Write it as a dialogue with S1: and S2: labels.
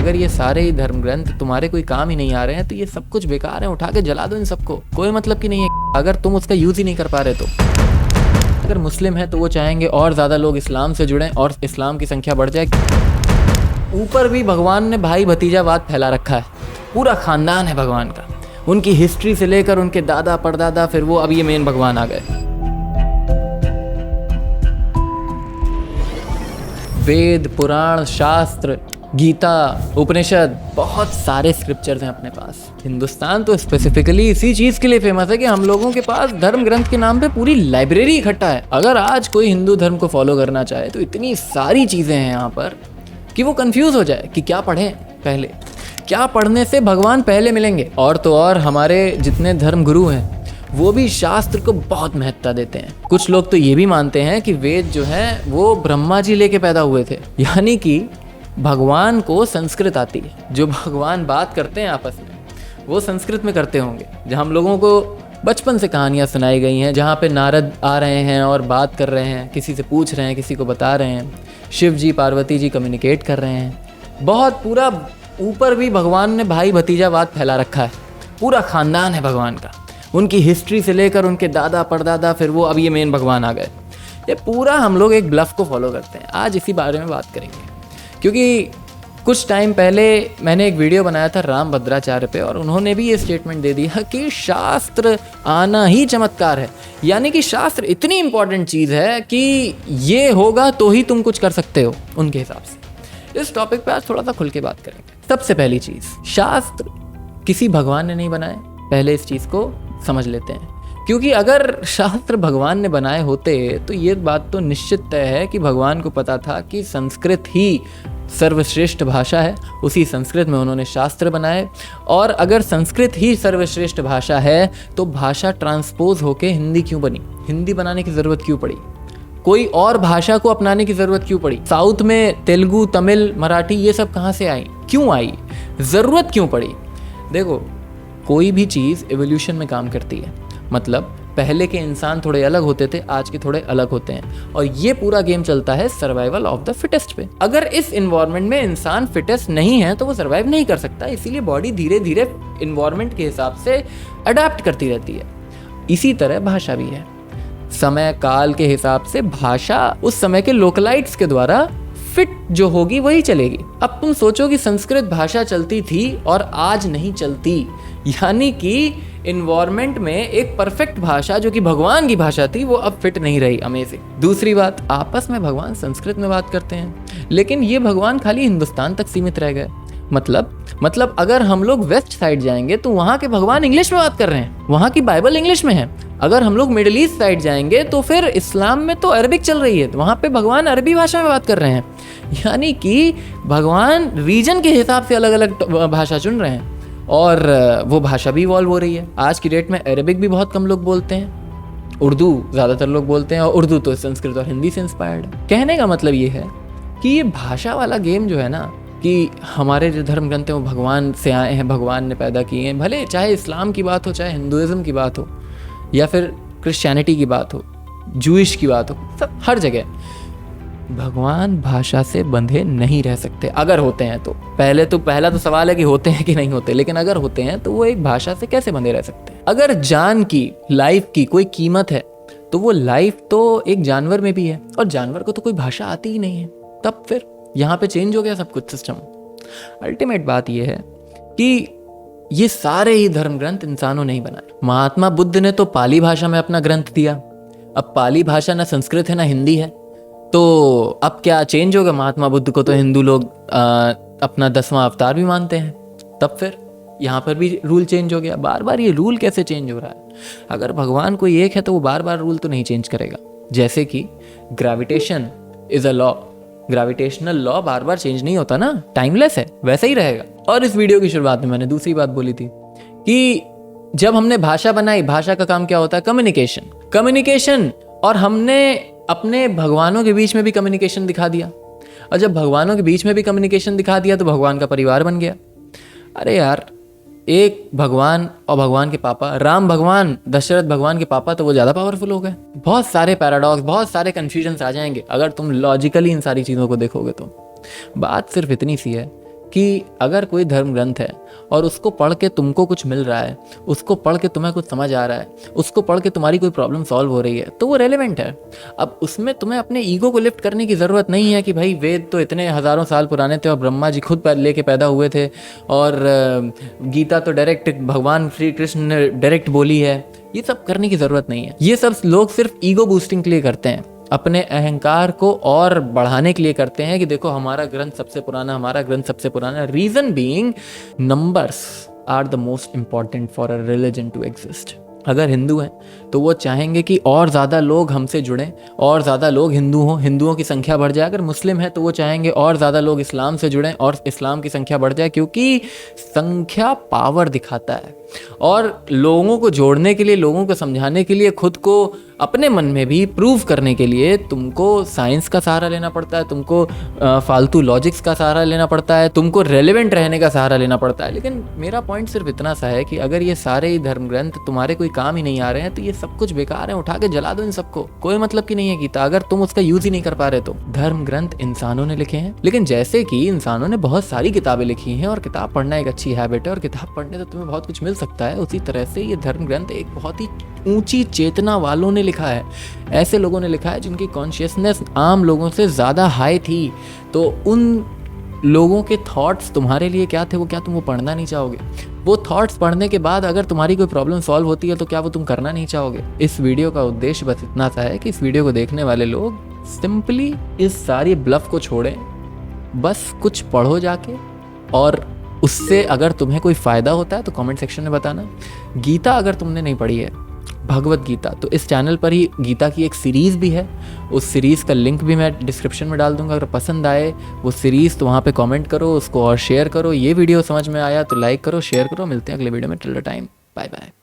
S1: अगर ये सारे ही धर्म ग्रंथ तुम्हारे कोई काम ही नहीं आ रहे हैं तो ये सब कुछ बेकार है, उठा के जला दो इन सबको, कोई मतलब की नहीं है अगर तुम उसका यूज़ ही नहीं कर पा रहे तो। अगर मुस्लिम है तो वो चाहेंगे और ज़्यादा लोग इस्लाम से जुड़ें और इस्लाम की संख्या बढ़ जाए। ऊपर भी भगवान ने भाई भतीजावाद फैला रखा है, पूरा ख़ानदान है भगवान का, उनकी हिस्ट्री से लेकर उनके दादा परदादा, फिर वो अब ये मेन भगवान आ गए। वेद, पुराण, शास्त्र, गीता, उपनिषद, बहुत सारे स्क्रिप्चर्स हैं अपने पास। हिंदुस्तान तो स्पेसिफिकली इसी चीज़ के लिए फेमस है कि हम लोगों के पास धर्म ग्रंथ के नाम पे पूरी लाइब्रेरी इकट्ठा है। अगर आज कोई हिंदू धर्म को फॉलो करना चाहे तो इतनी सारी चीज़ें हैं यहाँ पर कि वो कंफ्यूज हो जाए कि क्या पढ़ें पहले, क्या पढ़ने से भगवान पहले मिलेंगे। और तो और हमारे जितने धर्म गुरु हैं वो भी शास्त्र को बहुत महत्ता देते हैं। कुछ लोग तो ये भी मानते हैं कि वेद जो है वो ब्रह्मा जी लेके पैदा हुए थे, यानी कि भगवान को संस्कृत आती है। जो भगवान बात करते हैं आपस में वो संस्कृत में करते होंगे। जहाँ हम लोगों को बचपन से कहानियाँ सुनाई गई हैं, जहाँ पे नारद आ रहे हैं और बात कर रहे हैं, किसी से पूछ रहे हैं, किसी को बता रहे हैं, शिव जी पार्वती जी कम्युनिकेट कर रहे हैं। बहुत पूरा ऊपर भी भगवान ने भाई भतीजावाद फैला रखा है, पूरा ख़ानदान है भगवान का, उनकी हिस्ट्री से लेकर उनके दादा परदादा, फिर वो अब ये मेन भगवान आ गए। ये पूरा हम लोग एक ब्लफ को फॉलो करते हैं। आज इसी बारे में बात करेंगे क्योंकि कुछ टाइम पहले मैंने एक वीडियो बनाया था राम भद्राचार्य पे और उन्होंने भी ये स्टेटमेंट दे दिया कि शास्त्र आना ही चमत्कार है, यानी कि शास्त्र इतनी इम्पॉर्टेंट चीज़ है कि ये होगा तो ही तुम कुछ कर सकते हो उनके हिसाब से। इस टॉपिक पे आज थोड़ा सा खुल के बात करेंगे। सबसे पहली चीज़, शास्त्र किसी भगवान ने नहीं बनाए, पहले इस चीज़ को समझ लेते हैं। क्योंकि अगर शास्त्र भगवान ने बनाए होते तो ये बात तो निश्चित तय है कि भगवान को पता था कि संस्कृत ही सर्वश्रेष्ठ भाषा है, उसी संस्कृत में उन्होंने शास्त्र बनाए। और अगर संस्कृत ही सर्वश्रेष्ठ भाषा है तो भाषा ट्रांसपोज होके हिंदी क्यों बनी? हिंदी बनाने की ज़रूरत क्यों पड़ी? कोई और भाषा को अपनाने की ज़रूरत क्यों पड़ी? साउथ में तेलुगु, तमिल, मराठी ये सब कहाँ से आई? क्यों आई? ज़रूरत क्यों पड़ी? देखो, कोई भी चीज़ एवोल्यूशन में काम करती है। मतलब पहले के इंसान थोड़े अलग होते थे, आज के थोड़े अलग होते हैं, और ये पूरा गेम चलता है सर्वाइवल ऑफ द फिटेस्ट पे। अगर इस इन्वायरमेंट में इंसान फिटेस्ट नहीं है तो वो सर्वाइव नहीं कर सकता, इसीलिए बॉडी धीरे धीरे इन्वायरमेंट के हिसाब से अडेप्ट करती रहती है। इसी तरह भाषा भी है, समय काल के हिसाब से भाषा उस समय के लोकलाइट्स के द्वारा फिट जो होगी वही चलेगी। अब तुम सोचो कि संस्कृत भाषा चलती थी और आज नहीं चलती, यानी कि इन्वायरमेंट में एक परफेक्ट भाषा जो कि भगवान की भाषा थी वो अब फिट नहीं रही। अमेजिंग। दूसरी बात, आपस में भगवान संस्कृत में बात करते हैं, लेकिन ये भगवान खाली हिंदुस्तान तक सीमित रह गए। मतलब अगर हम लोग वेस्ट साइड जाएंगे तो वहाँ के भगवान इंग्लिश में बात कर रहे हैं, वहाँ की बाइबल इंग्लिश में है। अगर हम लोग मिडिल ईस्ट साइड जाएंगे तो फिर इस्लाम में तो अरबिक चल रही है, तो वहाँ पे भगवान अरबी भाषा में बात कर रहे हैं। यानी कि भगवान रीजन के हिसाब से अलग अलग भाषा चुन रहे हैं और वो भाषा भी इवॉल्व हो रही है। आज की डेट में अरबिक भी बहुत कम लोग बोलते हैं, उर्दू ज़्यादातर लोग बोलते हैं, और उर्दू तो संस्कृत और हिंदी से इंस्पायर्ड है। कहने का मतलब ये है कि ये भाषा वाला गेम जो है ना, कि हमारे जो धर्म ग्रंथ हैं वो भगवान से आए हैं, भगवान ने पैदा किए हैं, भले चाहे इस्लाम की बात हो, चाहे हिंदुइज्म की बात हो, या फिर क्रिश्चियनिटी की बात हो, जूइश की बात हो, सब हर जगह भगवान भाषा से बंधे नहीं रह सकते। अगर होते हैं तो पहला तो सवाल है कि होते हैं कि नहीं होते, लेकिन अगर होते हैं तो वो एक भाषा से कैसे बंधे रह सकते हैं? अगर जान की, लाइफ की कोई कीमत है तो वो लाइफ तो एक जानवर में भी है, और जानवर को तो कोई भाषा आती ही नहीं है। तब फिर यहाँ पे चेंज हो गया सब कुछ सिस्टम। अल्टीमेट बात ये है कि ये सारे ही धर्म ग्रंथ इंसानों ने ही बनाए। महात्मा बुद्ध ने तो पाली भाषा में अपना ग्रंथ दिया। अब पाली भाषा ना संस्कृत है ना हिंदी है, तो अब क्या चेंज होगा? महात्मा बुद्ध को तो हिंदू लोग अपना 10वां अवतार भी मानते हैं। तब फिर यहाँ पर भी रूल चेंज हो गया। बार बार ये रूल कैसे चेंज हो रहा है? अगर भगवान कोई एक है तो वो बार बार रूल तो नहीं चेंज करेगा। जैसे कि gravitation is a law, gravitational law bar bar change नहीं होता ना, टाइमलेस है, वैसा ही रहेगा। और इस वीडियो की शुरुआत में मैंने दूसरी बात बोली थी कि जब हमने भाषा बनाई, भाषा का काम क्या होता है? कम्युनिकेशन। और हमने अपने भगवानों के बीच में भी कम्युनिकेशन दिखा दिया, और जब भगवानों के बीच में भी कम्युनिकेशन दिखा दिया तो भगवान का परिवार बन गया। अरे यार, एक भगवान और भगवान के पापा, राम भगवान दशरथ भगवान के पापा, तो वो ज़्यादा पावरफुल हो गए। बहुत सारे पैराडॉक्स, बहुत सारे कन्फ्यूजन्स आ जाएंगे अगर तुम लॉजिकली इन सारी चीज़ों को देखोगे तो। बात सिर्फ इतनी सी है कि अगर कोई धर्म ग्रंथ है और उसको पढ़ के तुमको कुछ मिल रहा है, उसको पढ़ के तुम्हें कुछ समझ आ रहा है, उसको पढ़ के तुम्हारी कोई प्रॉब्लम सॉल्व हो रही है, तो वो रेलेवेंट है। अब उसमें तुम्हें अपने ईगो को लिफ्ट करने की ज़रूरत नहीं है कि भाई वेद तो इतने हज़ारों साल पुराने थे और ब्रह्मा जी खुद लेके पैदा हुए थे, और गीता तो डायरेक्ट भगवान श्री कृष्ण ने डायरेक्ट बोली है। ये सब करने की ज़रूरत नहीं है। ये सब लोग सिर्फ ईगो बूस्टिंग के लिए करते हैं, अपने अहंकार को और बढ़ाने के लिए करते हैं कि देखो हमारा ग्रंथ सबसे पुराना, हमारा ग्रंथ सबसे पुराना। Reason being numbers are the most important for a religion to exist. अगर हिंदू हैं तो वो चाहेंगे कि और ज़्यादा लोग हमसे जुड़ें, और ज़्यादा लोग हिंदू हों, हिंदुओं की संख्या बढ़ जाए। अगर मुस्लिम है तो वो चाहेंगे और ज़्यादा लोग इस्लाम से जुड़ें और इस्लाम की संख्या बढ़ जाए, क्योंकि संख्या पावर दिखाता है। और लोगों को जोड़ने के लिए, लोगों को समझाने के लिए, खुद को अपने मन में भी प्रूव करने के लिए तुमको साइंस का सहारा लेना पड़ता है, तुमको फालतू लॉजिक्स का सहारा लेना पड़ता है, तुमको रेलेवेंट रहने का सहारा लेना पड़ता है। लेकिन मेरा पॉइंट सिर्फ इतना सा है कि अगर ये सारे ही धर्म ग्रंथ तुम्हारे कोई काम ही नहीं आ रहे हैं तो ये सब कुछ बेकार है, उठा के जला दो इन सबको, कोई मतलब की नहीं है गीता अगर तुम उसका यूज ही नहीं कर पा रहे तो। धर्म ग्रंथ इंसानों ने लिखे हैं, लेकिन जैसे कि इंसानों ने बहुत सारी किताबें लिखी हैं और किताब पढ़ना एक अच्छी हैबिट है और किताब पढ़ने से तुम्हें बहुत कुछ मिल सकता है, उसी तरह से ये धर्म ग्रंथ एक बहुत ही ऊंची चेतना वालों ने लिखा है। ऐसे लोगों ने लिखा है जिनकी कॉन्शियसनेस आम लोगों से ज़्यादा हाई थी। तो उन लोगों के थॉट्स तुम्हारे लिए क्या थे, वो क्या तुम वो पढ़ना नहीं चाहोगे? वो थॉट्स पढ़ने के बाद अगर तुम्हारी कोई प्रॉब्लम सॉल्व होती है तो क्या वो तुम करना नहीं चाहोगे? इस वीडियो का उद्देश्य बस इतना सा है कि इस वीडियो को देखने वाले लोग सिंपली इस सारी ब्लफ को छोड़ें, बस कुछ पढ़ो जाके, और उससे अगर तुम्हें कोई फ़ायदा होता है तो कमेंट सेक्शन में बताना। गीता अगर तुमने नहीं पढ़ी है, भगवत गीता, तो इस चैनल पर ही गीता की एक सीरीज़ भी है, उस सीरीज़ का लिंक भी मैं डिस्क्रिप्शन में डाल दूंगा। अगर पसंद आए वो सीरीज़ तो वहाँ पे कमेंट करो, उसको और शेयर करो। ये वीडियो समझ में आया तो लाइक करो, शेयर करो। मिलते हैं अगले वीडियो में। Till the time, bye bye.